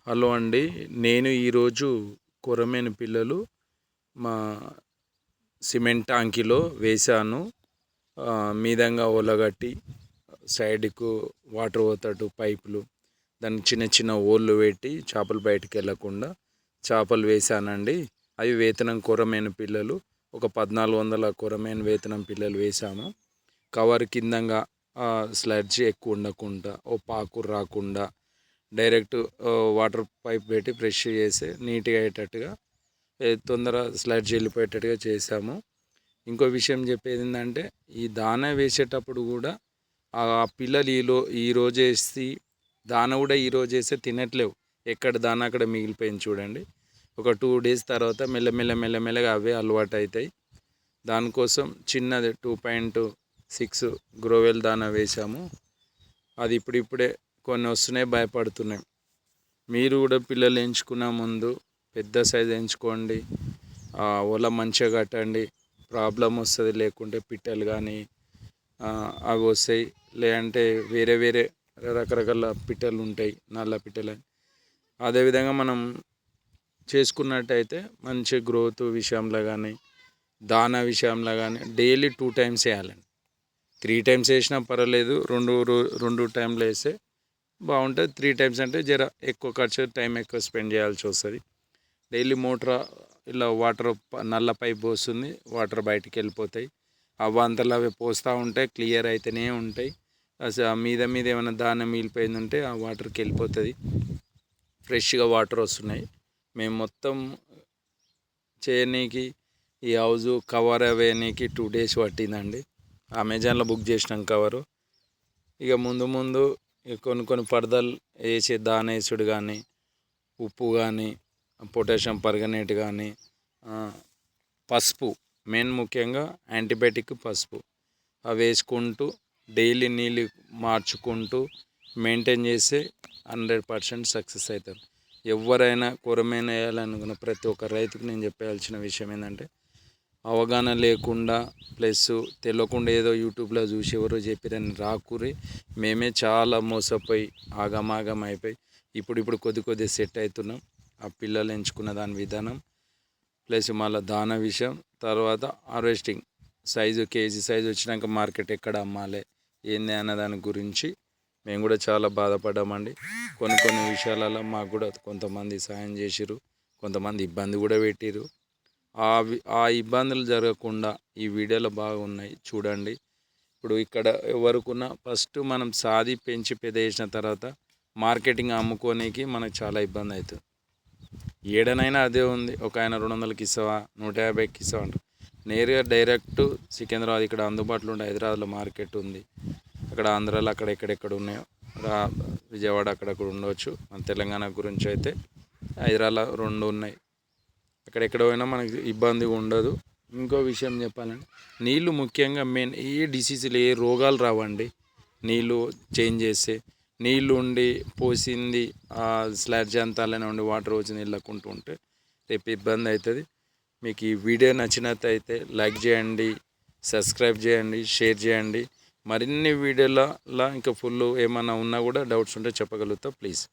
Hello అండి. నేను ఈరోజు కొరమేను పిల్లలు మా సిమెంట్ టాంకీలో వేశాను. మీదంగా ఒలగట్టి సైడ్కు వాటర్ పోతట్టు పైపులు, దానికి చిన్న చిన్న హోళ్ళు పెట్టి చేపలు బయటికి వెళ్ళకుండా చేపలు వేశానండి. అవి వేతనం కొరమేను పిల్లలు. ఒక 1400 కొరమేను వేతనం పిల్లలు వేశాము. కవర్ కిందంగా స్లడ్జ్ ఎక్కువ ఉండకుండా, ఓ పాకు రాకుండా డైరెక్ట్ వాటర్ పైప్ పెట్టి ప్రెష్ చేసి నీట్గా అయ్యేటట్టుగా తొందర స్లడ్జ్ వెళ్ళిపోయేటట్టుగా చేసాము. ఇంకో విషయం చెప్పేది ఏంటంటే, ఈ దానా వేసేటప్పుడు కూడా ఆ పిల్లలు ఈరోజు వేసి దాన కూడా ఈరోజు వేస్తే తినట్లేవు. ఎక్కడ దాన అక్కడ మిగిలిపోయింది చూడండి. ఒక 2 days తర్వాత మెల్లమెల్లగా అవే అలవాటు అవుతాయి. దానికోసం చిన్నది 2.6 గ్రోవెల్ దానా వేసాము. అది ఇప్పుడిప్పుడే కొన్ని వస్తున్నాయి, భయపడుతున్నాయి. మీరు కూడా పిల్లలు ఎంచుకున్న ముందు పెద్ద సైజు ఎంచుకోండి. వల మంచిగా కట్టండి. ప్రాబ్లం వస్తుంది, లేకుంటే పిట్టలు కానీ అవి వస్తాయి. లేదంటే వేరే రకరకాల పిట్టలు ఉంటాయి, నల్ల పిట్టలు. అదేవిధంగా మనం చేసుకున్నట్టయితే మంచి గ్రోత్ విషయంలో కానీ, దానా విషయంలో కానీ డైలీ 2 times వేయాలండి. 3 times వేసినా పర్వాలేదు. రెండు టైంలు వేస్తే బాగుంటుంది. 3 times అంటే జర ఎక్కువ ఖర్చు, టైం ఎక్కువ స్పెండ్ చేయాల్సి వస్తుంది. డైలీ మోటార్ ఇలా వాటర్ నల్ల పైప్ పోస్తుంది, వాటర్ బయటికి వెళ్ళిపోతాయి. అవంతలో అవి పోస్తూ ఉంటే క్లియర్ అయితేనే ఉంటాయి. అసలు మీద ఏమైనా దానం మిగిలిపోయింది ఉంటే ఆ వాటర్కి వెళ్ళిపోతుంది. ఫ్రెష్గా వాటర్ వస్తున్నాయి. మేము మొత్తం చేయనీకి ఈ హౌజ్ కవర్ వేయనీకి 2 days పట్టిందండి. అమెజాన్లో బుక్ చేసినాం కవరు. ఇక ముందు కొన్ని పరదలు వేసే దానేసుడు కానీ, ఉప్పు కానీ, పొటాషియం పర్గనేట్ కానీ, పసుపు, మెయిన్ ముఖ్యంగా యాంటీబయాటిక్ పసుపు అవి వేసుకుంటూ డైలీ నీళ్ళు మార్చుకుంటూ మెయింటైన్ చేస్తే 100% సక్సెస్ అవుతారు. ఎవరైనా కొరమేను వేయాలనుకున్న ప్రతి ఒక్క రైతుకు నేను చెప్పాల్సిన విషయం ఏంటంటే, అవగాహన లేకుండా ప్లస్ తెలియకుండా ఏదో యూట్యూబ్లో చూసి ఎవరో చెప్పారని రాకూరి. మేమే చాలా మోసపోయి ఆగమాగం అయిపోయి ఇప్పుడు కొద్ది సెట్ అవుతున్నాం. ఆ పిల్లలు ఎంచుకున్న దాని విధానం ప్లస్ మళ్ళీ దాన విషయం, తర్వాత హార్వెస్టింగ్ సైజు, కేజీ సైజు వచ్చినాక మార్కెట్ ఎక్కడ అమ్మాలి ఏంది అన్న దాని గురించి మేము కూడా చాలా బాధపడ్డామండి. కొన్ని విషయాలలో మాకు కూడా కొంతమంది సాయం చేసిర్రు, కొంతమంది ఇబ్బంది కూడా పెట్టిర్రు. ఆ ఇబ్బందులు జరగకుండా ఈ వీడియోలో బాగున్నాయి చూడండి. ఇప్పుడు ఇక్కడ ఎవరికున్నా ఫస్ట్ మనం సాది పెంచి పెద్ద చేసిన తర్వాత మార్కెటింగ్ అమ్ముకోనికి మనకు చాలా ఇబ్బంది అవుతుంది. ఏడనైనా అదే ఉంది. ఒక ఆయన 200కి ఇస్తావా, 150కి ఇస్తావా అంటారు. నేరుగా డైరెక్ట్ సికింద్రాబాద్ ఇక్కడ అందుబాటులో ఉండే హైదరాబాద్లో మార్కెట్ ఉంది. అక్కడ ఆంధ్రాలో అక్కడ ఎక్కడెక్కడ ఉన్నాయో, విజయవాడ అక్కడక్కడ ఉండవచ్చు. మన తెలంగాణ గురించి అయితే హైదరాబాద్లో 2 ఉన్నాయి. ఎక్కడెక్కడ పోయినా మనకి ఇబ్బంది ఉండదు. ఇంకో విషయం చెప్పాలంటే, నీళ్ళు ముఖ్యంగా మెయిన్. ఏ డిసీజులు, ఏ రోగాలు రావండి నీళ్ళు చేంజ్ చేస్తే. నీళ్ళు ఉండి పోసింది స్లడ్జ్ అంతా అలానే ఉండి వాటర్ వచ్చి నీళ్ళకుంటూ ఉంటే రేపు ఇబ్బంది అవుతుంది. మీకు ఈ వీడియో నచ్చినట్టయితే లైక్ చేయండి, సబ్స్క్రైబ్ చేయండి, షేర్ చేయండి. మరిన్ని వీడియోలలో ఇంకా ఫుల్ ఏమైనా ఉన్నా కూడా డౌట్స్ ఉంటే చెప్పగలుగుతా ప్లీజ్.